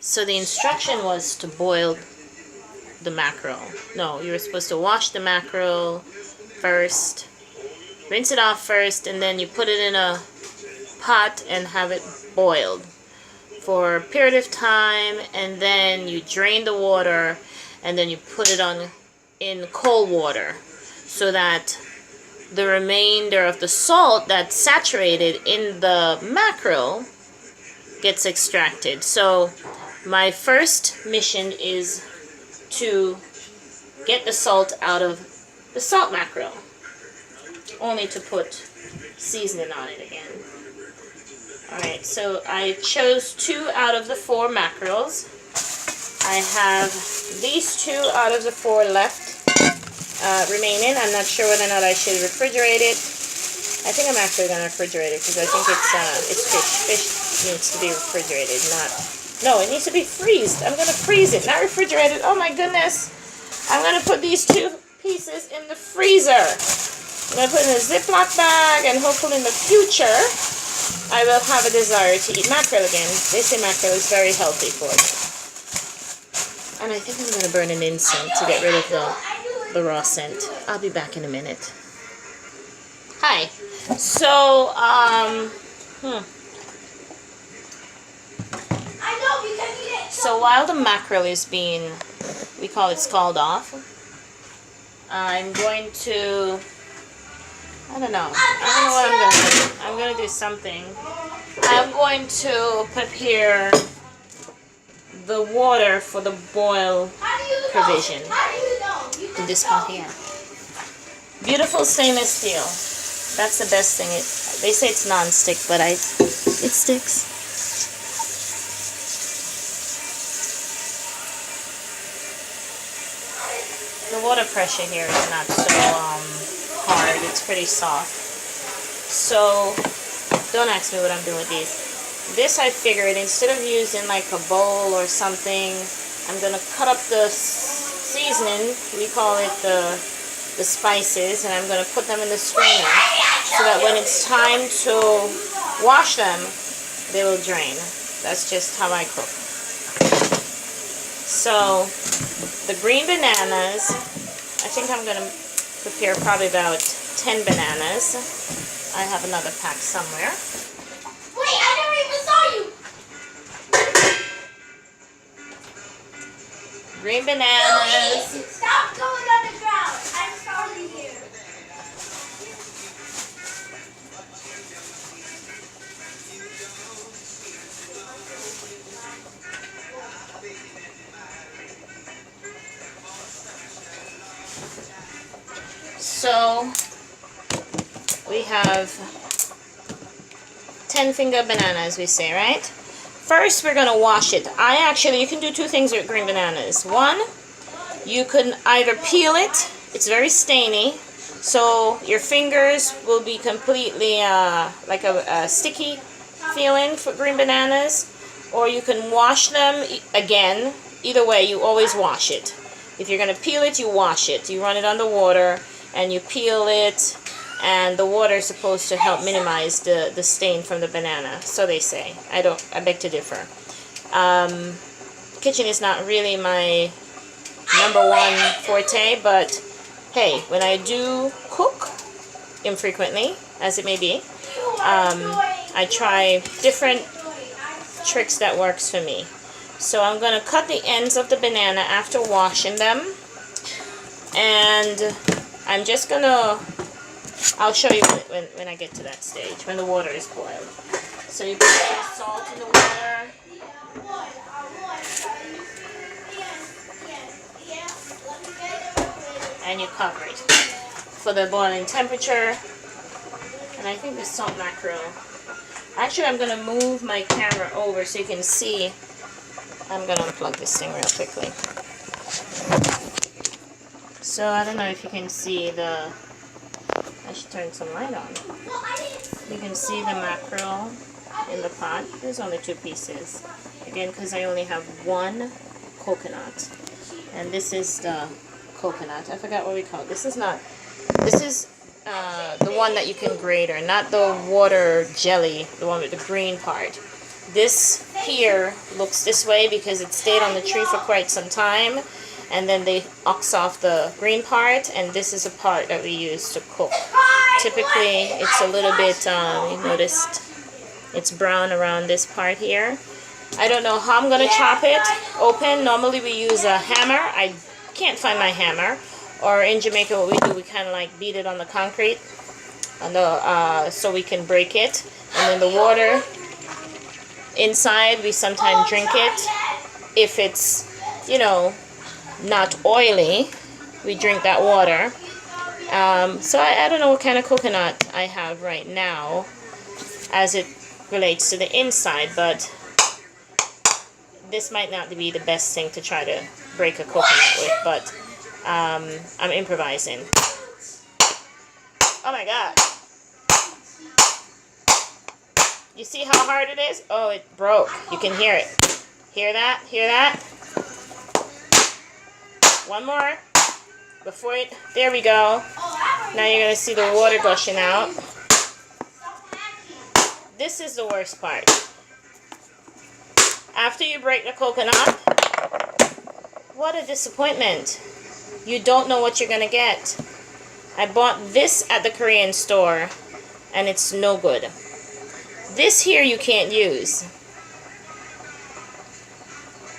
So the instruction was to boil the mackerel. No, you were supposed to wash the mackerel first, rinse it off first, and then you put it in a pot and have it boiled for a period of time, and then you drain the water, and then you put it on in cold water so that the remainder of the salt that's saturated in the mackerel gets extracted. So my first mission is to get the salt out of the salt mackerel, only to put seasoning on it again. Alright, so I chose 2 out of the 4 mackerels. I have these 2 out of the 4 left remaining. I'm not sure whether or not I should refrigerate it. I think I'm actually going to refrigerate it because I think it's fish. Fish needs to be refrigerated, no, it needs to be freezed. I'm going to freeze it, not refrigerate it. Oh my goodness. I'm going to put these 2 pieces in the freezer. I'm going to put it in a Ziploc bag, and hopefully in the future I will have a desire to eat mackerel again. They say mackerel is very healthy for you. And I think I'm going to burn an incense to get rid of the raw scent. I'll be back in a minute. Hi. So, So while the mackerel is being, we call it scald off, I'm going to, I don't know what I'm going to do. I'm going to do something. I'm going to prepare the water for the boil provision in this pot here. Beautiful stainless steel. That's the best thing. They say it's non-stick, but it sticks. The water pressure here is not so hard. It's pretty soft. So don't ask me what I'm doing with these. This, I figured, instead of using like a bowl or something, I'm going to cut up the seasoning. We call it the spices, and I'm going to put them in the strainer so that when it's time to wash them, they will drain. That's just how I cook. So the green bananas, I think I'm going to prepare probably about 10 bananas. I have another pack somewhere. Wait, I never even saw you! Green bananas. Stop going underground. I'm starving here. So we have 10 finger bananas, we say, right? First, we're going to wash it. You can do 2 things with green bananas. One, you can either peel it. It's very stainy, so your fingers will be completely like a sticky feeling for green bananas. Or you can wash them again. Either way, you always wash it. If you're going to peel it, you wash it. You run it under water and you peel it, and the water is supposed to help minimize the stain from the banana, so they say. I beg to differ. Kitchen is not really my #1 forte, but hey, when I do cook, infrequently, as it may be, I try different tricks that works for me. So I'm going to cut the ends of the banana after washing them, and I'm just going to, I'll show you when I get to that stage, when the water is boiled. So you put some salt in the water. And you cover it for the boiling temperature. And I think the salt mackerel. Actually, I'm going to move my camera over so you can see. I'm going to unplug this thing real quickly. So I don't know if you can see I should turn some light on. You can see the mackerel in the pot. There's only 2 pieces. Again, because I only have 1 coconut. And this is the coconut. I forgot what we call it. This is the one that you can grate, or not the water jelly, the one with the green part. This here looks this way because it stayed on the tree for quite some time, and then they ox off the green part, and this is a part that we use to cook. Typically it's a little bit, you noticed it's brown around this part here. I don't know how I'm going to chop it open. Normally we use a hammer. I can't find my hammer. Or in Jamaica what we do, we kind of like beat it on the concrete on the, so we can break it. And then the water inside, we sometimes drink it. If it's, you know, not oily, we drink that water. So I don't know what kind of coconut I have right now as it relates to the inside, but this might not be the best thing to try to break a coconut with, but I'm improvising. Oh my god. You see how hard it is? Oh, it broke. You can hear it. Hear that? Hear that? One more. Before it... There we go. Now you're going to see the water gushing out. This is the worst part. After you break the coconut, what a disappointment. You don't know what you're going to get. I bought this at the Korean store, and it's no good. This here you can't use.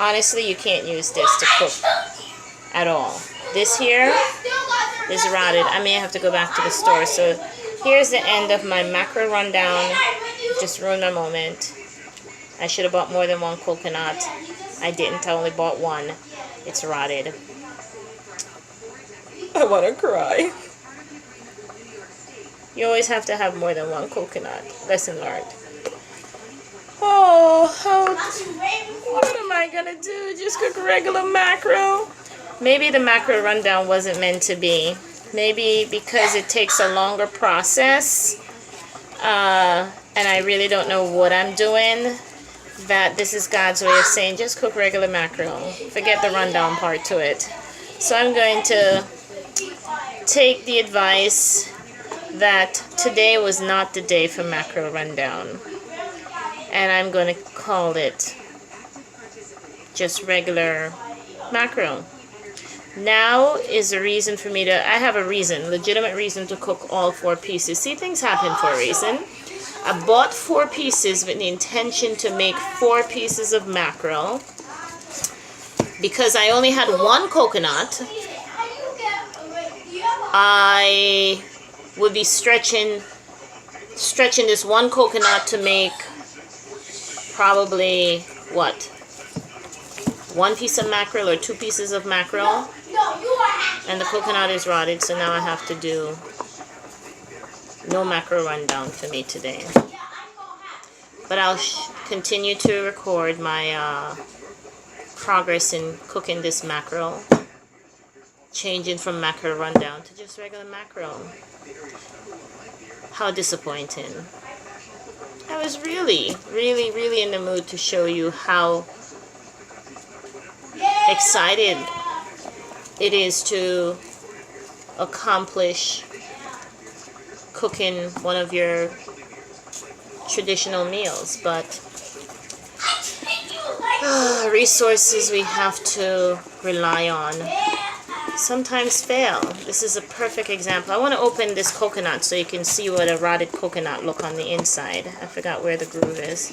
Honestly, you can't use this to cook at all. This here is rotted. I may have to go back to the store. So here's the end of my mackerel rundown. Just ruined my moment. I should have bought more than one coconut. I didn't. I only bought one. It's rotted. I want to cry. You always have to have more than one coconut. Lesson learned. Oh, what am I going to do? Just cook regular mackerel? Maybe the mackerel rundown wasn't meant to be. Maybe because it takes a longer process. And I really don't know what I'm doing. That this is God's way of saying just cook regular mackerel. Forget the rundown part to it. So I'm going to take the advice that today was not the day for mackerel rundown. And I'm going to call it just regular mackerel. Now is a reason for me to, I have a reason, legitimate reason to cook all 4 pieces. See, things happen for a reason. I bought 4 pieces with the intention to make 4 pieces of mackerel. Because I only had 1 coconut, I would be stretching this 1 coconut to make probably, what? 1 piece of mackerel or 2 pieces of mackerel. And the coconut is rotted, so now I have to do no mackerel rundown for me today. But I'll continue to record my progress in cooking this mackerel. Changing from mackerel rundown to just regular mackerel. How disappointing. I was really, really, really in the mood to show you how excited it is to accomplish cooking one of your traditional meals, but resources we have to rely on sometimes fail. This is a perfect example. I want to open this coconut so you can see what a rotted coconut look on the inside. I forgot where the groove is.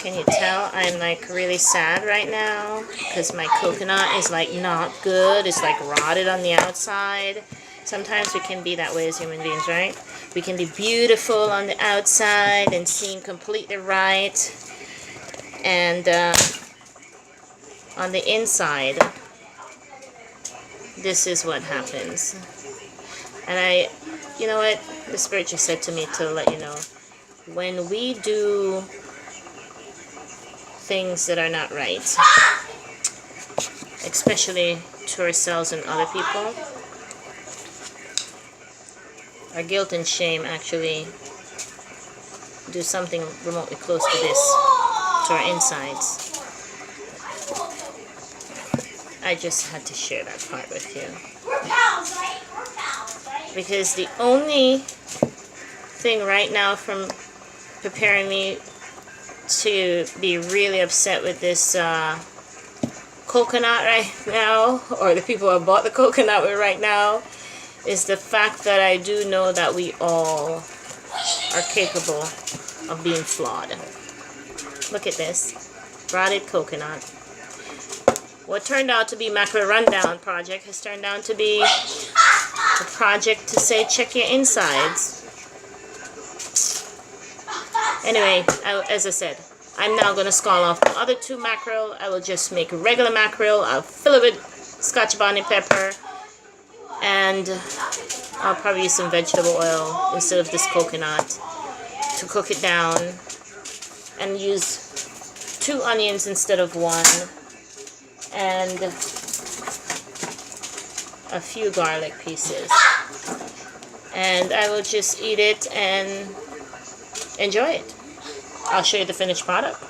Can you tell I'm like really sad right now because my coconut is like not good. It's like rotted on the outside. Sometimes we can be that way as human beings, right? We can be beautiful on the outside and seem completely right, and on the inside this is what happens. And you know what, the Spirit just said to me to let you know, when we do things that are not right, especially to ourselves and other people, our guilt and shame actually do something remotely close to this, to our insides. I just had to share that part with you. Because the only thing right now from preparing me to be really upset with this coconut right now, or the people I bought the coconut with right now, is the fact that I do know that we all are capable of being flawed. Look at this. Rotted coconut. What turned out to be Mackerel Rundown project has turned out to be a project to say check your insides. Anyway, as I said, I'm now going to scald off the other 2 mackerel. I will just make regular mackerel. I'll fill it with Scotch bonnet pepper. And I'll probably use some vegetable oil instead of this coconut to cook it down. And use 2 onions instead of 1. And a few garlic pieces. And I will just eat it and enjoy it. I'll show you the finished product.